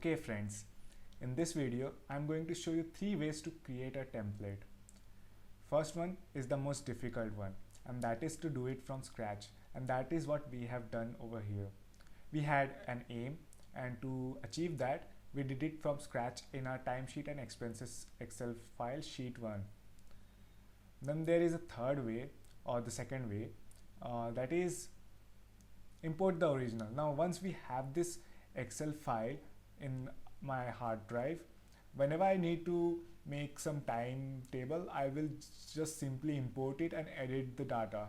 Okay friends, in this video I'm going to show you 3 ways to create a template. First one is the most difficult one, and that is to do it from scratch, and that is what we have done over here. We had an aim, and to achieve that we did it from scratch in our timesheet and expenses Excel file sheet 1. Then there is a third way, or the second way, that is import the original. Now once we have this Excel file in my hard drive, whenever I need to make some timetable, I will just simply import it and edit the data.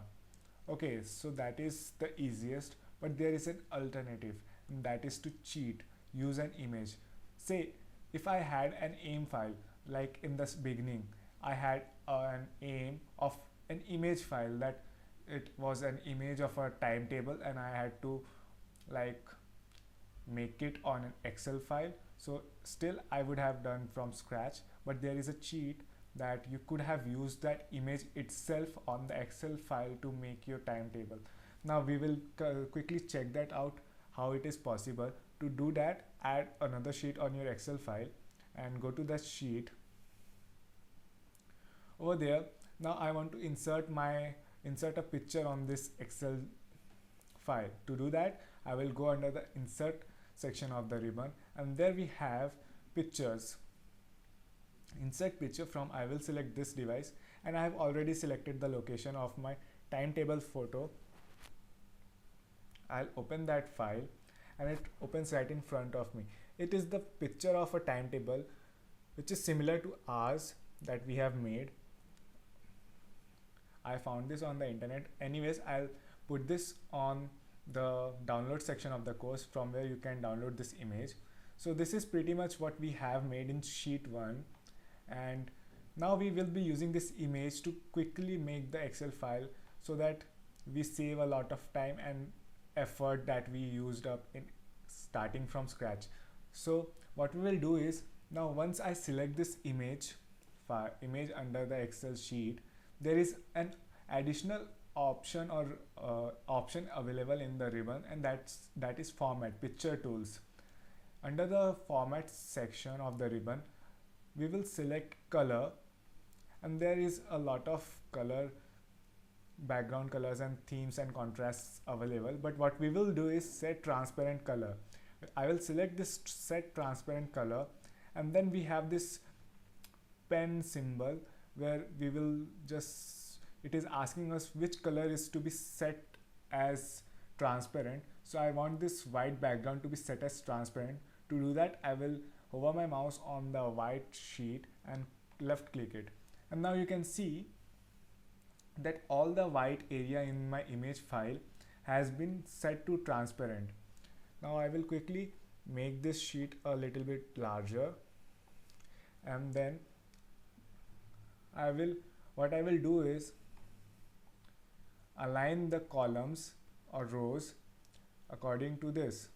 Okay, so that is the easiest, but there is an alternative, and that is to cheat, use an image. Say if I had an aim file, like in the beginning I had an aim of an image file, that it was an image of a timetable and I had to like make it on an Excel file. So still I would have done from scratch, but there is a cheat that you could have used that image itself on the Excel file to make your timetable. Now we will quickly check that out, how it is possible. To do that, add another sheet on your Excel file and go to the sheet. Over there, now I want to insert a picture on this Excel file. To do that, I will go under the insert section of the ribbon, and there we have pictures. Insert picture from, I will select this device, and I have already selected the location of my timetable photo. I'll open that file and it opens right in front of me. It is the picture of a timetable which is similar to ours that we have made. I found this on the internet. Anyways, I'll put this on the download section of the course, from where you can download this image. So this is pretty much what we have made in sheet 1, and now we will be using this image to quickly make the Excel file, so that we save a lot of time and effort that we used up in starting from scratch. So what we will do is, now once I select this image under the Excel sheet, there is an additional option or option available in the ribbon, and that is format picture tools. Under the format section of the ribbon, we will select color, and there is a lot of background colors and themes and contrasts available, but what we will do is set transparent color. I will select this set transparent color, and then we have this pen symbol where we will just, it is asking us which color is to be set as transparent. So I want this white background to be set as transparent. To do that, I will hover my mouse on the white sheet and left click it, and now you can see that all the white area in my image file has been set to transparent. Now I will quickly make this sheet a little bit larger, and then what I will do is align the columns or rows according to this,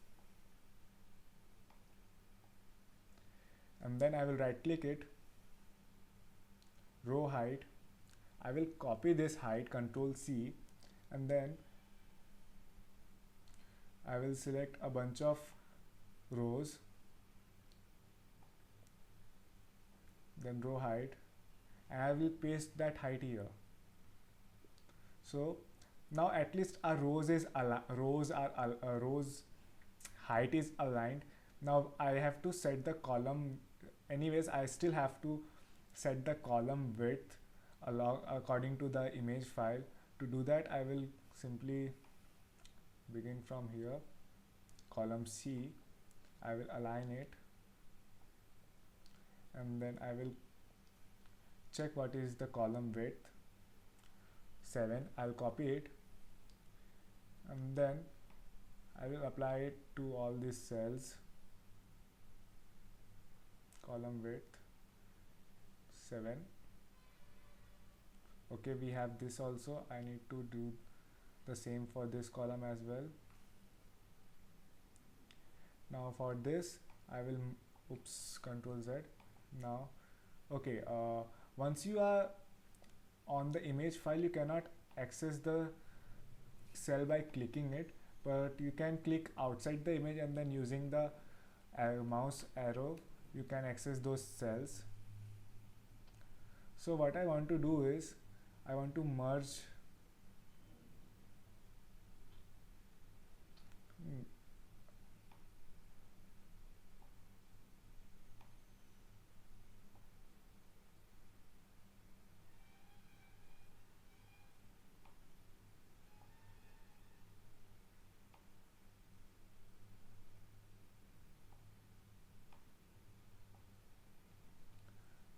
and then I will right click it, row height. I will copy this height, Ctrl C, and then I will select a bunch of rows, then row height, and I will paste that height here. So now at least our rows height is aligned. Now I have to set the column. Anyways, I still have to set the column width according to the image file. To do that, I will simply begin from here, column C. I will align it, and then I will check what is the column width, 7. I'll copy it, and then I will apply it to all these cells. Column width 7. Okay, we have this also. I need to do the same for this column as well. Now for this, I will Ctrl Z. Now okay, once you are on the image file, you cannot access the cell by clicking it, but you can click outside the image, and then using the mouse arrow, you can access those cells. So what I want to do is I want to merge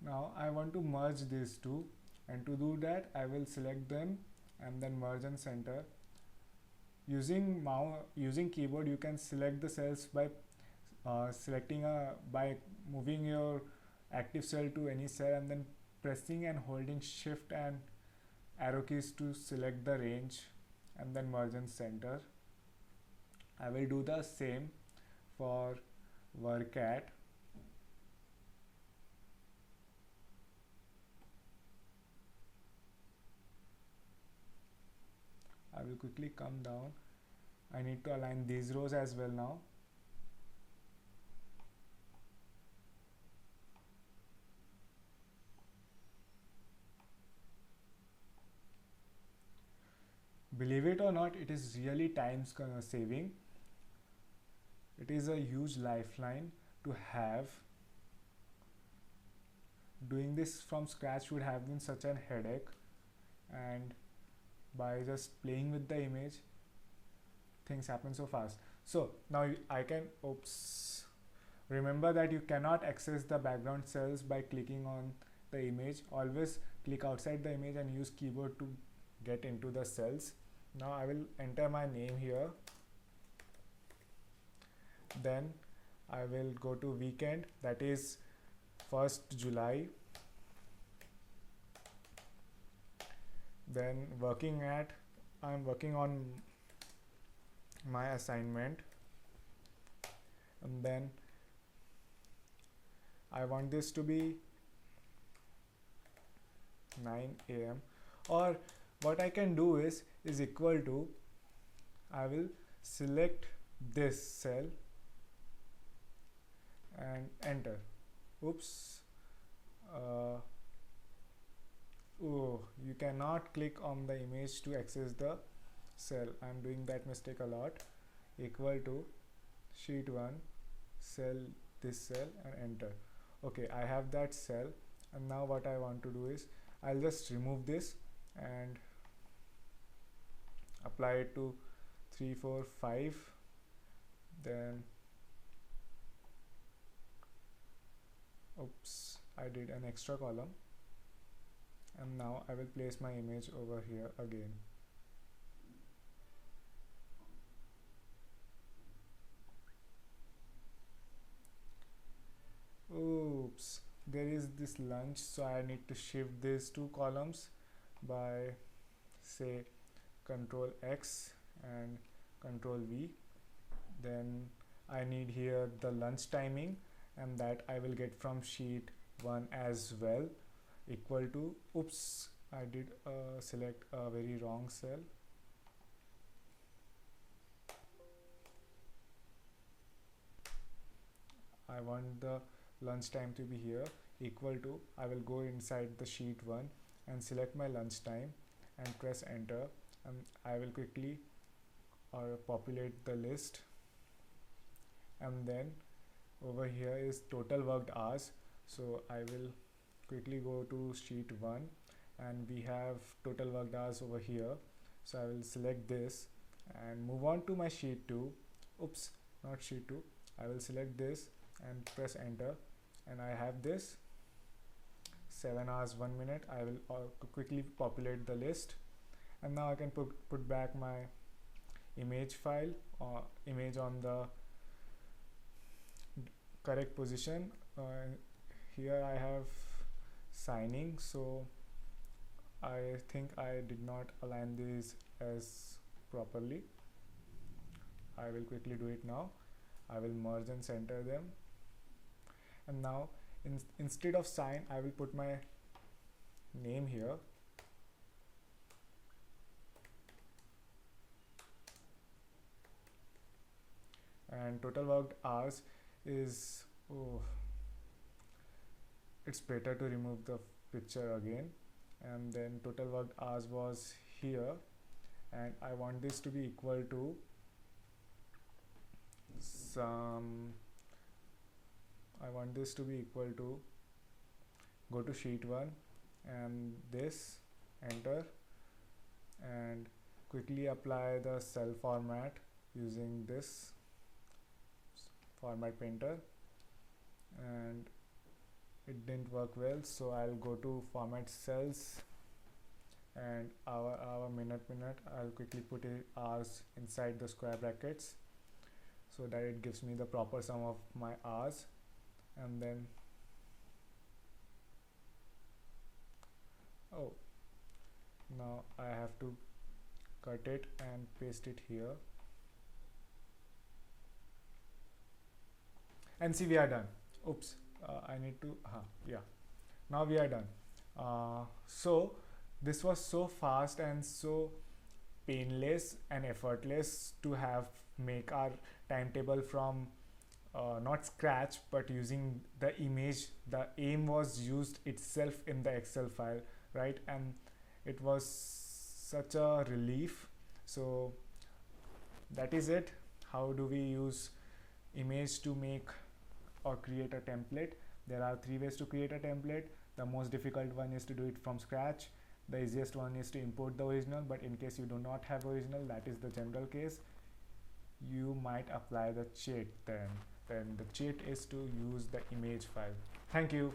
now I want to merge these two, and to do that I will select them and then merge and center. Using keyboard, you can select the cells by by moving your active cell to any cell and then pressing and holding shift and arrow keys to select the range and then merge and center. I will do the same for work at. I will quickly come down. I need to align these rows as well now. Believe it or not, it is really time saving. It is a huge lifeline to have. Doing this from scratch would have been such a headache, and by just playing with the image, things happen so fast. So now I can, oops, remember that you cannot access the background cells by clicking on the image. Always click outside the image and use keyboard to get into the cells. Now I will enter my name here, then I will go to weekend, that is 1st July. Then I'm working on my assignment, and then I want this to be 9 a.m. or what I can do is equal to, I will select this cell and enter. Oops. Oh, you cannot click on the image to access the cell. I'm doing that mistake a lot. Equal to sheet 1 cell, this cell, and enter. Okay, I have that cell, and now what I want to do is I'll just remove this and apply it to 3, 4, 5. Then oops, I did an extra column, and now I will place my image over here again. Oops, there is this lunch, so I need to shift these two columns by, say, Control X and Control V. Then I need here the lunch timing, and that I will get from sheet 1 as well, equal to, oops, I did select a very wrong cell. I want the lunch time to be here, equal to, I will go inside the sheet 1 and select my lunch time and press enter, and I will quickly populate the list. And then over here is total worked hours, so I will quickly go to sheet 1 and we have total worked hours over here, so I will select this and move on to my sheet 2. Oops, not sheet 2. I will select this and press enter, and I have this 7 hours 1 minute. I will quickly populate the list, and now I can put back my image file or image on the correct position. Here I have signing, so I think I did not align these as properly. I will quickly do it now. I will merge and center them, and now instead of sign I will put my name here, and total worked hours is, oh, it's better to remove the picture again. And then total worked hours was here, and I want this to be equal to some, I want this to be equal to, go to sheet 1 and this, enter, and quickly apply the cell format using this format painter, and it didn't work well, so I'll go to format cells, and our minute, I'll quickly put hours inside the square brackets so that it gives me the proper sum of my hours. And then, oh, now I have to cut it and paste it here, and see, we are done. Oops, I need to, yeah, now we are done. So this was so fast and so painless and effortless to make our timetable from not scratch but using the image. The aim was used itself in the Excel file, right? And it was such a relief. So that is it. How do we use image to make or create a template? There are 3 ways to create a template. The most difficult one is to do it from scratch. The easiest one is to import the original, but in case you do not have original, that is the general case, you might apply the cheat then. Then the cheat is to use the image file. Thank you.